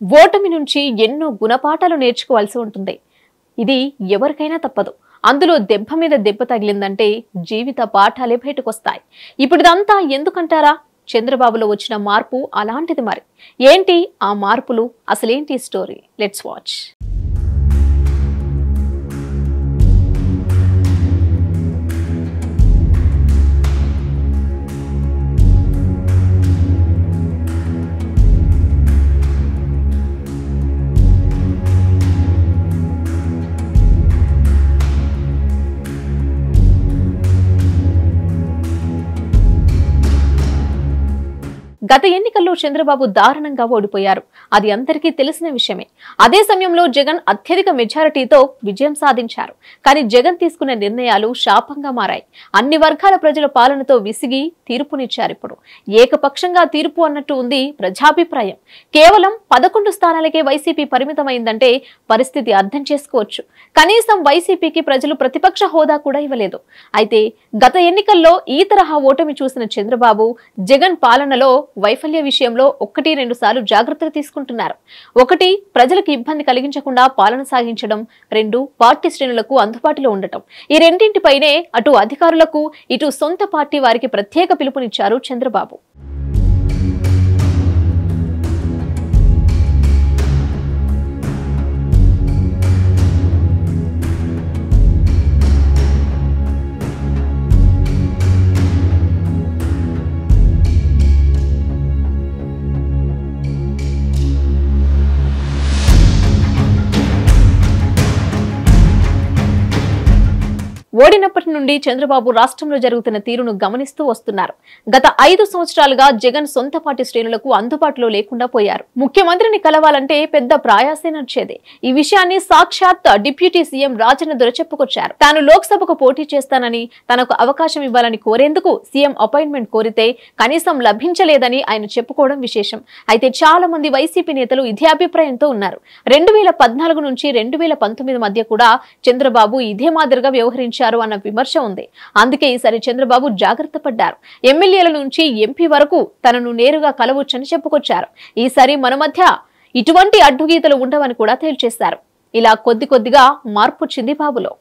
ఓటమి నుంచి ఎన్నో గుణపాఠాలు నేర్చుకోవాల్సి ఉంటుంది. ఇది ఎవరికైనా తప్పదు. అందులో దెబ్బ మీద దెబ్బ తగిలిందంటే జీవిత పాఠాలే బయటకొస్తాయి. ఇప్పుడు ఇదంతా ఎందుకంటారా? చంద్రబాబులో వచ్చిన మార్పు అలాంటిది. మరి ఏంటి ఆ మార్పులు? అసలేంటి స్టోరీ? Let's watch. గత ఎన్నికల్లో చంద్రబాబు దారుణంగా ఓడిపోయారు. అది అందరికీ తెలిసిన విషయమే. అదే సమయంలో జగన్ అత్యధిక మెజారిటీతో విజయం సాధించారు. కానీ జగన్ తీసుకున్న నిర్ణయాలు శాపంగా మారాయి. అన్ని వర్గాల ప్రజల పాలనతో విసిగి తీర్పునిచ్చారు. ఇప్పుడు ఏకపక్షంగా తీర్పు అన్నట్టు ఉంది ప్రజాభిప్రాయం. కేవలం 11 స్థానాలకే వైసీపీ పరిమితమైందంటే పరిస్థితి అర్థం చేసుకోవచ్చు. కనీసం వైసీపీకి ప్రజలు ప్రతిపక్ష హోదా కూడా ఇవ్వలేదు. అయితే గత ఎన్నికల్లో ఈ తరహా ఓటమి చూసిన చంద్రబాబు జగన్ పాలనలో వైఫల్య విషయంలో 1-2 సార్లు జాగ్రత్తలు తీసుకుంటున్నారు. 1 ప్రజలకు ఇబ్బంది కలిగించకుండా పాలన సాగించడం, 2 పార్టీ శ్రేణులకు అందుబాటులో ఉండటం. ఈ రెండింటిపైనే అటు అధికారులకు ఇటు సొంత పార్టీ వారికి ప్రత్యేక పిలుపునిచ్చారు చంద్రబాబు. ఓడినప్పటి నుండి చంద్రబాబు రాష్ట్రంలో జరుగుతున్న తీరును గమనిస్తూ వస్తున్నారు. గత 5 సంవత్సరాలుగా జగన్ సొంత పార్టీ శ్రేణులకు అందుబాటులో లేకుండా పోయారు. ముఖ్యమంత్రిని కలవాలంటే పెద్ద ప్రయాసే నడిచేది. ఈ విషయాన్ని సాక్షాత్ డిప్యూటీ సీఎం రాజన్న దొరచెప్పుకొచ్చారు. తాను లోక్సభకు పోటీ చేస్తానని, తనకు అవకాశం ఇవ్వాలని కోరేందుకు సీఎం అపాయింట్మెంట్ కోరితే కనీసం లభించలేదని ఆయన చెప్పుకోవడం విశేషం. అయితే చాలా మంది వైసీపీ నేతలు ఇదే అభిప్రాయంతో ఉన్నారు. 2014 నుంచి 2019 మధ్య కూడా చంద్రబాబు ఇదే మాదిరిగా వ్యవహరించారు అన్న విమర్శ ఉంది. అందుకే ఈసారి చంద్రబాబు జాగ్రత్త పడ్డారు. ఎమ్మెల్యేల నుంచి ఎంపీ వరకు తనను నేరుగా కలవొచ్చని చెప్పుకొచ్చారు. ఈసారి మన మధ్య ఇటువంటి అడ్డుగీతలు ఉండవని కూడా తేల్చేశారు. ఇలా కొద్ది కొద్దిగా మార్పు వచ్చింది బాబులో.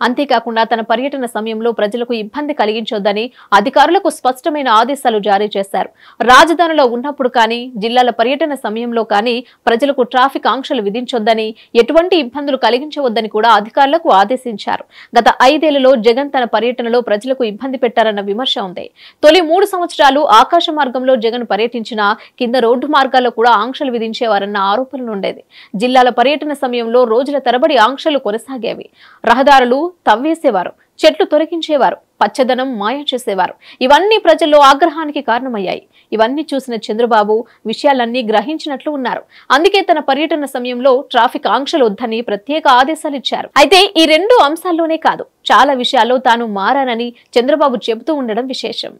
అంతేకాకుండా తన పర్యటన సమయంలో ప్రజలకు ఇబ్బంది కలిగించొద్దని అధికారులకు స్పష్టమైన ఆదేశాలు జారీ చేశారు. రాజధానిలో ఉన్నప్పుడు కానీ, జిల్లాల పర్యటన సమయంలో కానీ ప్రజలకు ట్రాఫిక్ ఆంక్షలు విధించొద్దని, ఎటువంటి ఇబ్బందులు కలిగించవద్దని కూడా అధికారులకు ఆదేశించారు. గత 5 ఏళ్లలో జగన్ తన పర్యటనలో ప్రజలకు ఇబ్బంది పెట్టారన్న విమర్శ ఉంది. తొలి 3 సంవత్సరాలు ఆకాశ మార్గంలో జగన్ పర్యటించినా కింద రోడ్డు మార్గాల్లో కూడా ఆంక్షలు విధించేవారన్న ఆరోపణలు ఉండేది. జిల్లాల పర్యటన సమయంలో రోజుల తరబడి ఆంక్షలు కొనసాగేవి. రహదారులు తవ్వేసేవారు, చెట్లు తొలగించేవారు, పచ్చదనం మాయ చేసేవారు. ఇవన్నీ ప్రజల్లో ఆగ్రహానికి కారణమయ్యాయి. ఇవన్నీ చూసిన చంద్రబాబు విషయాలన్నీ గ్రహించినట్లు ఉన్నారు. అందుకే తన పర్యటన సమయంలో ట్రాఫిక్ ఆంక్షలు వద్దని ప్రత్యేక ఆదేశాలు ఇచ్చారు. అయితే ఈ 2 అంశాల్లోనే కాదు, చాలా విషయాల్లో తాను మారానని చంద్రబాబు చెబుతూ ఉండడం విశేషం.